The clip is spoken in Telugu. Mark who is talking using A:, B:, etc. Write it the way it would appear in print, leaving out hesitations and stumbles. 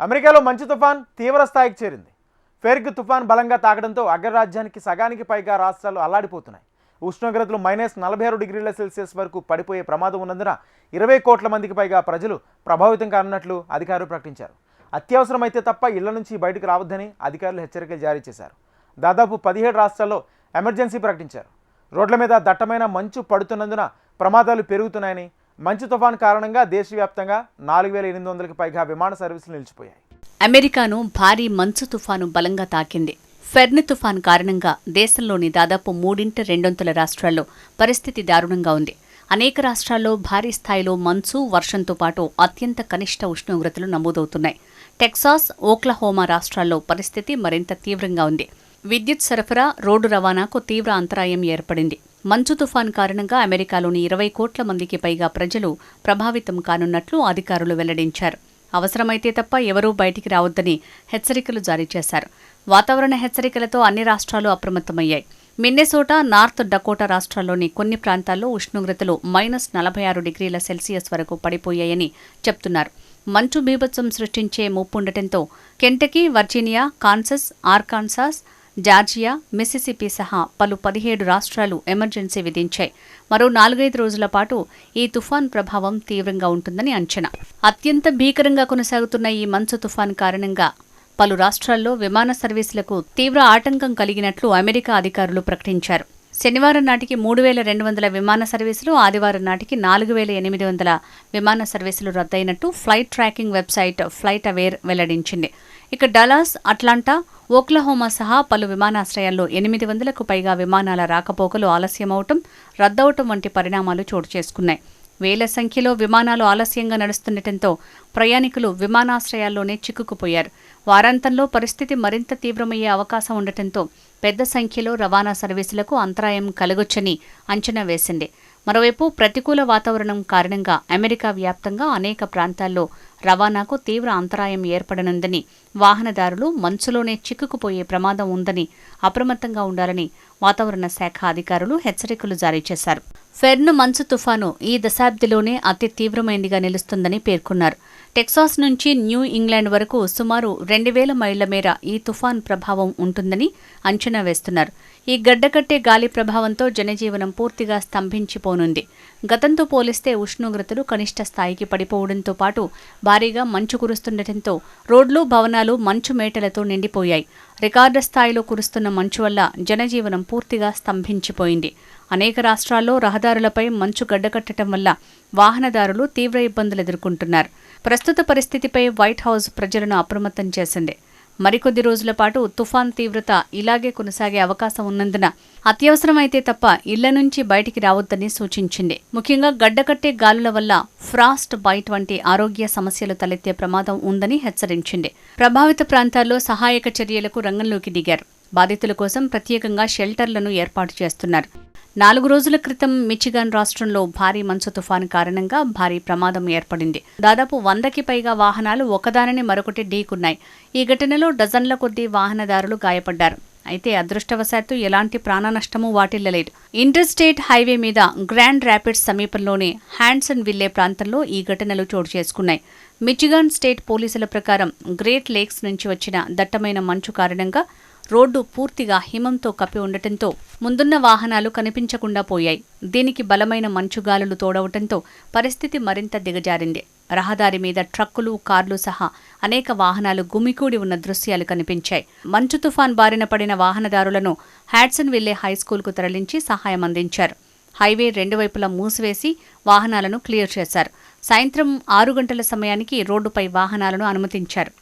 A: అమెరికాలో మంచు తుఫాన్ తీవ్ర స్థాయికి చేరింది. ఫెర్గ్ తుఫాన్ బలంగా తాకడంతో అగ్రరాజ్యానికి సగానికి పైగా రాష్ట్రాలు అల్లాడిపోతున్నాయి. ఉష్ణోగ్రతలు -46°C వరకు పడిపోయే ప్రమాదం ఉన్నందున 20 కోట్ల మందికి పైగా ప్రజలు ప్రభావితం కానున్నట్లు అధికారులు ప్రకటించారు. అత్యవసరమైతే తప్ప ఇళ్ల నుంచి బయటకు రావద్దని అధికారులు హెచ్చరికలు జారీ చేశారు. దాదాపు 17 రాష్ట్రాల్లో ఎమర్జెన్సీ ప్రకటించారు. రోడ్ల మీద దట్టమైన మంచు పడుతున్నందున ప్రమాదాలు పెరుగుతున్నాయని, మంచు తుఫాన్ కారణంగా దేశవ్యాప్తంగా 4800కి పైగా విమాన సర్వీసులు నిలిచిపోయాయి.
B: అమెరికాను భారీ మంచు తుఫాను బలంగా తాకింది. ఫెర్న్ తుఫాన్ కారణంగా దేశంలోని దాదాపు 3/2 రాష్ట్రాల్లో పరిస్థితి దారుణంగా ఉంది. అనేక రాష్ట్రాల్లో భారీ స్థాయిలో మంచు, వర్షంతో పాటు అత్యంత కనిష్ట ఉష్ణోగ్రతలు నమోదవుతున్నాయి. టెక్సాస్, ఓక్లహోమా రాష్ట్రాల్లో పరిస్థితి మరింత తీవ్రంగా ఉంది. విద్యుత్ సరఫరా, రోడ్డు రవాణాకు తీవ్ర అంతరాయం ఏర్పడింది. మంచు తుఫాన్ కారణంగా అమెరికాలోని 20 కోట్ల మందికి పైగా ప్రజలు ప్రభావితం కానున్నట్లు అధికారులు వెల్లడించారు. అవసరమైతే తప్ప ఎవరూ బయటికి రావద్దని హెచ్చరికలు జారీ చేశారు. వాతావరణ హెచ్చరికలతో అన్ని రాష్ట్రాలు అప్రమత్తమయ్యాయి. మిన్నెసోటా, నార్త్ డకోటా రాష్ట్రాల్లోని కొన్ని ప్రాంతాల్లో ఉష్ణోగ్రతలు -46°C వరకు పడిపోయాయని చెప్తున్నారు. మంచు బీభత్సం సృష్టించే ముప్పుండటంతో Kentucky, Virginia, Kansas, Arkansas, Georgia, Mississippi సహా పలు 17 రాష్ట్రాలు ఎమర్జెన్సీ విధించాయి. మరో 4-5 రోజుల పాటు ఈ తుఫాన్ ప్రభావం తీవ్రంగా ఉంటుందని అంచనా. అత్యంత భీకరంగా కొనసాగుతున్న ఈ మంచు తుఫాన్ కారణంగా పలు రాష్ట్రాల్లో విమాన సర్వీసులకు తీవ్ర ఆటంకం కలిగినట్లు అమెరికా అధికారులు ప్రకటించారు. శనివారం నాటికి 3200 విమాన సర్వీసులు, ఆదివారం నాటికి 4800 విమాన సర్వీసులు రద్దయినట్టు flight tracking website flight aware వెల్లడించింది. ఇక డలాస్, అట్లాంటా, ఓక్లహోమా సహా పలు విమానాశ్రయాల్లో 800కు పైగా విమానాల రాకపోకలు ఆలస్యమవటం, రద్దవటం వంటి పరిణామాలు చోటు చేసుకున్నాయి. వేల సంఖ్యలో విమానాలు ఆలస్యంగా నడుస్తుండటంతో ప్రయాణికులు విమానాశ్రయాల్లోనే చిక్కుకుపోయారు. వారాంతంలో పరిస్థితి మరింత తీవ్రమయ్యే అవకాశం ఉండటంతో పెద్ద సంఖ్యలో రవాణా సర్వీసులకు అంతరాయం కలగొచ్చని అంచనా వేసింది. మరోవైపు ప్రతికూల వాతావరణం కారణంగా అమెరికా వ్యాప్తంగా అనేక ప్రాంతాల్లో రవాణాకు తీవ్ర అంతరాయం ఏర్పడనుందని, వాహనదారులు మంచులోనే చిక్కుకుపోయే ప్రమాదం ఉందని అప్రమత్తంగా ఉండాలని వాతావరణ శాఖ అధికారులు హెచ్చరికలు జారీ చేశారు. ఫెర్న్ మంచు తుఫాను ఈ దశాబ్దిలోనే అతి తీవ్రమైనదిగా నిలుస్తుందని పేర్కొన్నారు. టెక్సాస్ నుంచి న్యూ ఇంగ్లాండ్ వరకు సుమారు 2000 మైళ్ల మేర ఈ తుఫాన్ ప్రభావం ఉంటుందని అంచనా వేస్తున్నారు. ఈ గడ్డకట్టే గాలి ప్రభావంతో జనజీవనం పూర్తిగా స్తంభించిపోనుంది. గతంతో పోలిస్తే ఉష్ణోగ్రతలు కనిష్ట స్థాయికి పడిపోవడంతో పాటు భారీగా మంచు కురుస్తుండటంతో రోడ్లు, భవనాలు మంచు మేటలతో నిండిపోయాయి. రికార్డు స్థాయిలో కురుస్తున్న మంచు వల్ల జనజీవనం పూర్తిగా స్తంభించిపోయింది. అనేక రాష్ట్రాల్లో రహదారులపై మంచు గడ్డకట్టడం వల్ల వాహనదారులు తీవ్ర ఇబ్బందులు ఎదుర్కొంటున్నారు. ప్రస్తుత పరిస్థితిపై వైట్ హౌస్ ప్రజలను అప్రమత్తం చేసింది. మరికొద్ది రోజుల పాటు తుఫాన్ తీవ్రత ఇలాగే కొనసాగే అవకాశం ఉన్నందున అత్యవసరమైతే తప్ప ఇళ్ల నుంచి బయటికి రావద్దని సూచించింది. ముఖ్యంగా గడ్డకట్టే గాలుల వల్ల ఫ్రాస్ట్ బైట్ వంటి ఆరోగ్య సమస్యలు తలెత్తే ప్రమాదం ఉందని హెచ్చరించింది. ప్రభావిత ప్రాంతాల్లో సహాయక చర్యలకు రంగంలోకి దిగారు. బాధితుల కోసం ప్రత్యేకంగా షెల్టర్లను ఏర్పాటు చేస్తున్నారు. 4 రోజుల క్రితం మిచిగాన్ రాష్ట్రంలో భారీ మంచు తుఫాను కారణంగా భారీ ప్రమాదం ఏర్పడింది. దాదాపు 100కి పైగా వాహనాలు ఒకదానిని మరొకటి ఢీకున్నాయి. ఈ ఘటనలో డజన్ల కొద్దీ వాహనదారులు గాయపడ్డారు. అయితే అదృష్టవశాత్తు ఎలాంటి ప్రాణనష్టమూ వాటిల్లలేదు. ఇంటర్స్టేట్ హైవే మీద గ్రాండ్ ర్యాపిడ్స్ సమీపంలోని హ్యాండ్సన్ విల్లే ప్రాంతంలో ఈ ఘటనలు చోటు చేసుకున్నాయి. మిచిగాన్ స్టేట్ పోలీసుల ప్రకారం గ్రేట్ లేక్స్ నుంచి వచ్చిన దట్టమైన మంచు కారణంగా రోడ్డు పూర్తిగా హిమంతో కప్పి ఉండటంతో ముందున్న వాహనాలు కనిపించకుండా పోయాయి. దీనికి బలమైన మంచుగాలులు తోడవటంతో పరిస్థితి మరింత దిగజారింది. రహదారి మీద ట్రక్కులు, కార్లు సహా అనేక వాహనాలు గుమికూడి ఉన్న దృశ్యాలు కనిపించాయి. మంచు తుఫాన్ బారిన పడిన వాహనదారులను హ్యాడ్సన్ విల్లే హైస్కూల్కు తరలించి సహాయం అందించారు. హైవే 2 వైపులా మూసివేసి వాహనాలను క్లియర్ చేశారు. సాయంత్రం 6 గంటల సమయానికి రోడ్డుపై వాహనాలను అనుమతించారు.